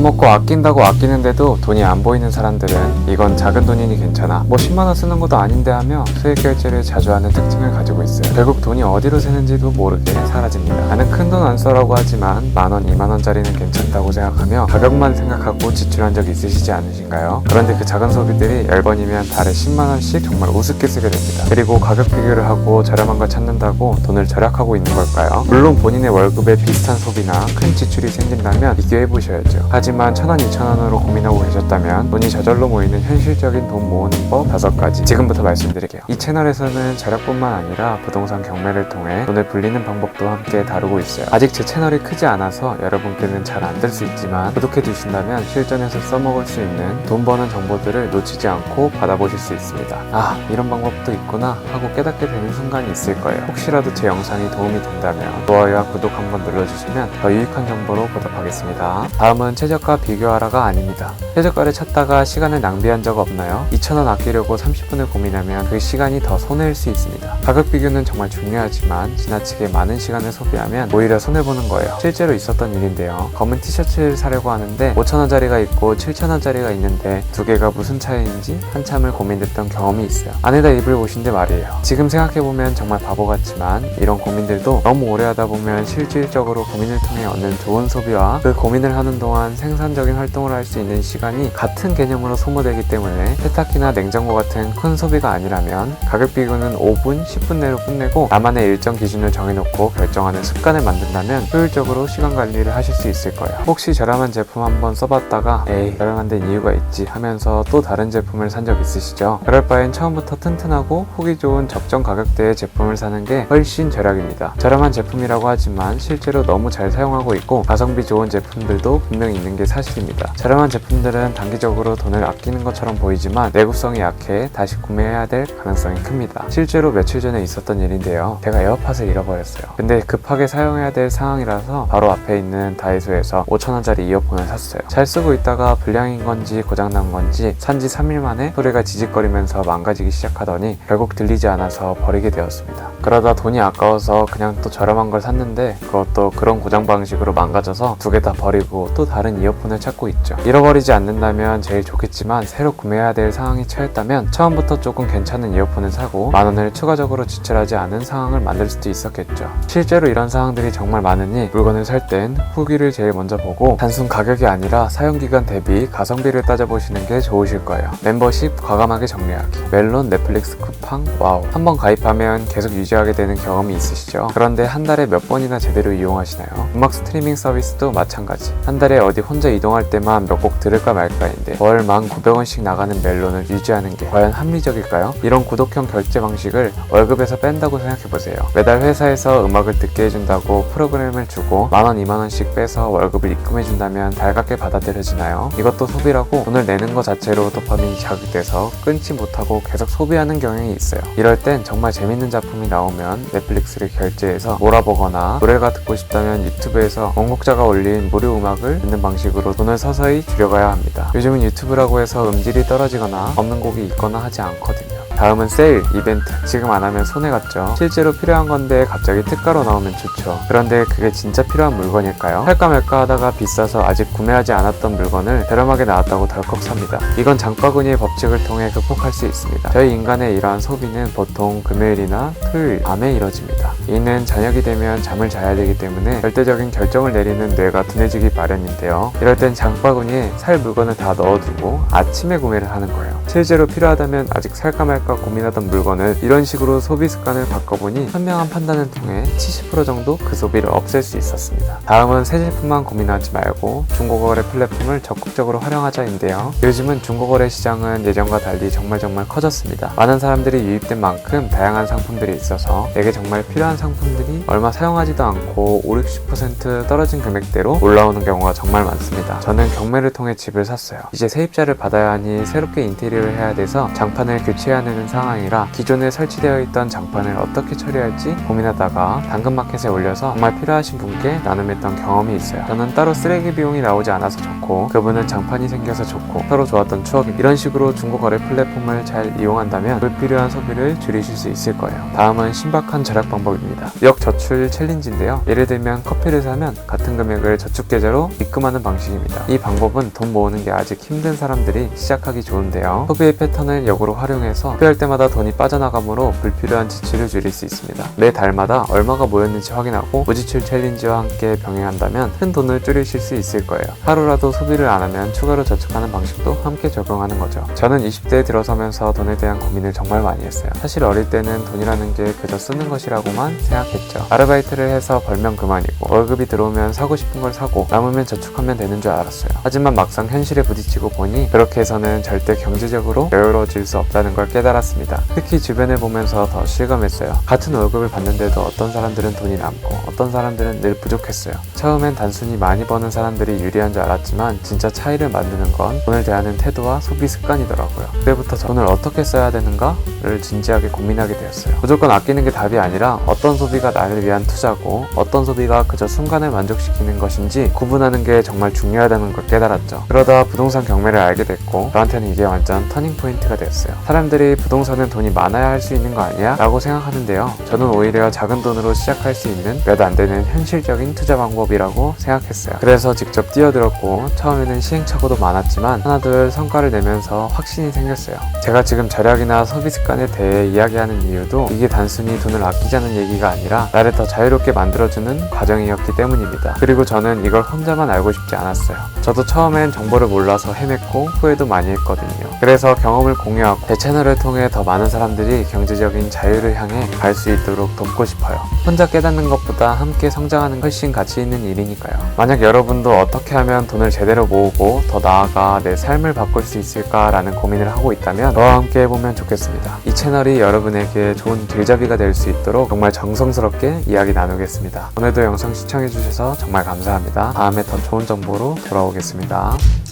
마음 먹고 아낀다고 아끼는데도 돈이 안 보이는 사람들은 이건 작은 돈이니 괜찮아, 뭐 10만원 쓰는 것도 아닌데 하며 소액 결제를 자주 하는 특징을 가지고 있어요. 결국 돈이 어디로 새는지도 모르게 사라집니다. 나는 큰 돈 안 써라고 하지만 만원, 2만원짜리는 괜찮다고 생각하며 가격만 생각하고 지출한 적 있으시지 않으신가요? 그런데 그 작은 소비들이 10번이면 달에 10만원씩 정말 우습게 쓰게 됩니다. 그리고 가격 비교를 하고 저렴한 걸 찾는다고 돈을 절약하고 있는 걸까요? 물론 본인의 월급에 비슷한 소비나 큰 지출이 생긴다면 비교해보셔야죠. 하지만 1,000원, 2,000원으로 고민하고 계셨다면 돈이 저절로 모이는 현실적인 돈 모으는 법 5가지 지금부터 말씀드릴게요. 이 채널에서는 절약뿐만 아니라 부동산 경매를 통해 돈을 불리는 방법도 함께 다루고 있어요. 아직 제 채널이 크지 않아서 여러분께는 잘 안 될 수 있지만 구독해 두신다면 실전에서 써먹을 수 있는 돈 버는 정보들을 놓치지 않고 받아보실 수 있습니다. 아, 이런 방법도 있구나 하고 깨닫게 되는 순간이 있을 거예요. 혹시라도 제 영상이 도움이 된다면 좋아요와 구독 한번 눌러주시면 더 유익한 정보로 보답하겠습니다. 다음은 최저가 비교하라가 아닙니다. 최저가를 찾다가 시간을 낭비한 적 없나요? 2,000원 아끼려고 30분을 고민하면 그 시간이 더 손해일 수 있습니다. 가격 비교는 정말 중요하지만 지나치게 많은 시간을 소비하면 오히려 손해보는 거예요. 실제로 있었던 일인데요. 검은 티셔츠를 사려고 하는데 5,000원짜리가 있고 7,000원짜리가 있는데 두 개가 무슨 차이인지 한참을 고민했던 경험이 있어요. 안에다 입을 옷인데 말이에요. 지금 생각해보면 정말 바보 같지만 이런 고민들도 너무 오래 하다 보면 실질적으로 고민을 통해 얻는 좋은 소비와 그 고민을 하는 동안 생산적인 활동을 할 수 있는 시간이 같은 개념으로 소모되기 때문에 세탁기나 냉장고 같은 큰 소비가 아니라면 가격 비교는 5분, 10분 내로 끝내고 나만의 일정 기준을 정해놓고 결정하는 습관을 만든다면 효율적으로 시간 관리를 하실 수 있을 거예요. 혹시 저렴한 제품 한번 써봤다가 에이 저렴한 데는 이유가 있지 하면서 또 다른 제품을 산 적 있으시죠? 그럴 바엔 처음부터 튼튼하고 후기 좋은 적정 가격대의 제품을 사는 게 훨씬 절약입니다. 저렴한 제품이라고 하지만 실제로 너무 잘 사용하고 있고 가성비 좋은 제품들도 분명히 있는 게 사실입니다. 저렴한 제품들은 단기적으로 돈을 아끼는 것처럼 보이지만 내구성이 약해 다시 구매해야 될 가능성이 큽니다. 실제로 며칠 전에 있었던 일인데요. 제가 에어팟을 잃어버렸어요. 근데 급하게 사용해야 될 상황이라서 바로 앞에 있는 다이소에서 5,000원짜리 이어폰을 샀어요. 잘 쓰고 있다가 불량인 건지 고장난 건지 산지 3일 만에 소리가 지직거리면서 망가지기 시작하더니 결국 들리지 않아서 버리게 되었습니다. 그러다 돈이 아까워서 그냥 또 저렴한 걸 샀는데 그것도 그런 고장 방식으로 망가져서 두 개 다 버리고 또 다른 이어폰을 찾고 있죠. 잃어버리지 않는다면 제일 좋겠지만 새로 구매해야 될 상황이 처했다면 처음부터 조금 괜찮은 이어폰을 사고 10,000원을 추가적으로 지출하지 않은 상황을 만들 수도 있었겠죠. 실제로 이런 상황들이 정말 많으니 물건을 살 땐 후기를 제일 먼저 보고 단순 가격이 아니라 사용기간 대비 가성비를 따져보시는 게 좋으실 거예요. 멤버십 과감하게 정리하기, 멜론, 넷플릭스 쿠팡, 와우. 한번 가입하면 계속 유지하게 되는 경험이 있으시죠? 그런데 한 달에 몇 번이나 제대로 이용하시나요? 음악 스트리밍 서비스도 마찬가지. 한 달에 어디 혼자 이동할 때만 몇 곡 들을까 말까인데 월 1,900원씩 나가는 멜론을 유지하는 게 과연 합리적일까요? 이런 구독형 결제 방식을 월급에서 뺀다고 생각해보세요. 매달 회사에서 음악을 듣게 해준다고 프로그램을 주고 10,000원, 20,000원씩 빼서 월급을 입금해준다면 달갑게 받아들여지나요? 이것도 소비라고 돈을 내는 것 자체로 도파민이 자극돼서 끊지 못하고 계속 소비하는 경향이 있어요. 이럴 땐 정말 재밌는 작품이 나오면 넷플릭스를 결제해서 몰아보거나 노래가 듣고 싶다면 유튜브에서 원곡자가 올린 무료 음악을 듣는 방식으로 돈을 서서히 줄여가야 합니다. 요즘은 유튜브라고 해서 음질이 떨어지거나 없는 곡이 있거나 하지 않거든요. 다음은 세일, 이벤트. 지금 안 하면 손해 같죠? 실제로 필요한 건데 갑자기 특가로 나오면 좋죠. 그런데 그게 진짜 필요한 물건일까요? 할까 말까 하다가 비싸서 아직 구매하지 않았던 물건을 저렴하게 나왔다고 덜컥 삽니다. 이건 장바구니의 법칙을 통해 극복할 수 있습니다. 저희 인간의 이러한 소비는 보통 금요일이나 토요일 밤에 이뤄집니다. 이는 저녁이 되면 잠을 자야 되기 때문에 절대적인 결정을 내리는 뇌가 둔해지기 마련인데요. 이럴 땐 장바구니에 살 물건을 다 넣어두고 아침에 구매를 하는 거예요. 실제로 필요하다면 아직 살까 말까 고민하던 물건을 이런 식으로 소비 습관을 바꿔보니 현명한 판단을 통해 70% 정도 그 소비를 없앨 수 있었습니다. 다음은 새 제품만 고민하지 말고 중고거래 플랫폼을 적극적으로 활용하자인데요. 요즘은 중고거래 시장은 예전과 달리 정말 커졌습니다. 많은 사람들이 유입된 만큼 다양한 상품들이 있어서 내게 정말 필요한 상품들이 얼마 사용하지도 않고 50-60% 떨어진 금액대로 올라오는 경우가 정말 많습니다. 저는 경매를 통해 집을 샀어요. 이제 세입자를 받아야 하니 새롭게 인테리어를 해야 돼서 장판을 교체해야 하는 상황이라 기존에 설치되어 있던 장판을 어떻게 처리할지 고민하다가 당근마켓에 올려서 정말 필요하신 분께 나눔했던 경험이 있어요. 저는 따로 쓰레기 비용이 나오지 않아서 좋고 그분은 장판이 생겨서 좋고 서로 좋았던 추억입니다. 이런 식으로 중고거래 플랫폼을 잘 이용한다면 불필요한 소비를 줄이실 수 있을 거예요. 다음은 신박한 절약 방법입니다. 역저출 챌린지인데요. 예를 들면 커피를 사면 같은 금액을 저축계좌로 입금하는 방법 방식입니다. 이 방법은 돈 모으는 게 아직 힘든 사람들이 시작하기 좋은데요. 소비의 패턴을 역으로 활용해서 소비할 때마다 돈이 빠져나가므로 불필요한 지출을 줄일 수 있습니다. 매 달마다 얼마가 모였는지 확인하고 무지출 챌린지와 함께 병행한다면 큰 돈을 줄이실 수 있을 거예요. 하루라도 소비를 안 하면 추가로 저축하는 방식도 함께 적용하는 거죠. 저는 20대에 들어서면서 돈에 대한 고민을 정말 많이 했어요. 사실 어릴 때는 돈이라는 게 그저 쓰는 것이라고만 생각했죠. 아르바이트를 해서 벌면 그만이고 월급이 들어오면 사고 싶은 걸 사고 남으면 저축하면 되는 줄 알았어요. 하지만 막상 현실에 부딪히고 보니 그렇게 해서는 절대 경제적으로 여유로워질 수 없다는 걸 깨달았습니다. 특히 주변을 보면서 더 실감했어요. 같은 월급을 받는데도 어떤 사람들은 돈이 남고 어떤 사람들은 늘 부족했어요. 처음엔 단순히 많이 버는 사람들이 유리한 줄 알았지만 진짜 차이를 만드는 건 돈을 대하는 태도와 소비 습관이더라고요. 그때부터 돈을 어떻게 써야 되는가를 진지하게 고민하게 되었어요. 무조건 아끼는 게 답이 아니라 어떤 소비가 나를 위한 투자고 어떤 소비가 그저 순간을 만족시키는 것인지 구분하는 게 정말 중요하다는 걸 깨달았죠. 그러다 부동산 경매를 알게 됐고 저한테는 이게 완전 터닝 포인트가 되었어요. 사람들이 부동산은 돈이 많아야 할 수 있는 거 아니야? 라고 생각하는데요. 저는 오히려 작은 돈으로 시작할 수 있는 몇 안 되는 현실적인 투자 방법이라고 생각했어요. 그래서 직접 뛰어들었고 처음에는 시행착오도 많았지만 하나둘 성과를 내면서 확신이 생겼어요. 제가 지금 절약이나 소비 습관에 대해 이야기하는 이유도 이게 단순히 돈을 아끼자는 얘기가 아니라 나를 더 자유롭게 만들어주는 과정이었기 때문입니다. 그리고 저는 이걸 혼자만 알고 싶지 않았어요. 저도 처음엔 정보를 몰라서 헤맸고 후회도 많이 했거든요. 그래서 경험을 공유하고 제 채널을 통해 더 많은 사람들이 경제적인 자유를 향해 갈 수 있도록 돕고 싶어요. 혼자 깨닫는 것보다 함께 성장하는 훨씬 가치 있는 일이니까요. 만약 여러분도 어떻게 하면 돈을 제대로 모으고 더 나아가 내 삶을 바꿀 수 있을까라는 고민을 하고 있다면 저와 함께 해보면 좋겠습니다. 이 채널이 여러분에게 좋은 길잡이가 될 수 있도록 정말 정성스럽게 이야기 나누겠습니다. 오늘도 영상 시청해주셔서 정말 감사합니다. 다음에 더 좋은 정보로 돌아오겠습니다.